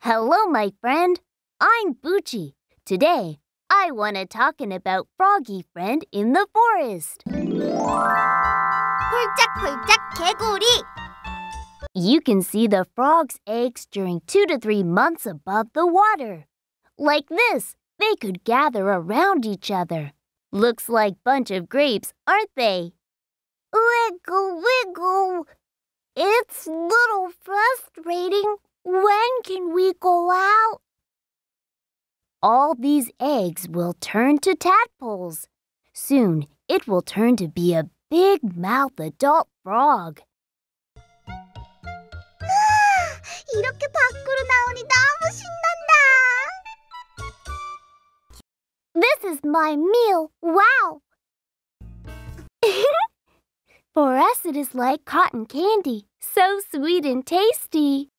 Hello, my friend. I'm Bucci. Today, I want to talking about Froggy Friend in the forest. 폴짝폴짝 개구리. You can see the frog's eggs during 2 to 3 months above the water. Like this, they could gather around each other. Looks like bunch of grapes, aren't they? Wiggle, wiggle. It's a little frustrating. When can we go out? All these eggs will turn to tadpoles. Soon, it will turn to be a big-mouthed adult frog. 이렇게 밖으로 나오니 너무 신난다. This is my meal. Wow. For us, it is like cotton candy, so sweet and tasty.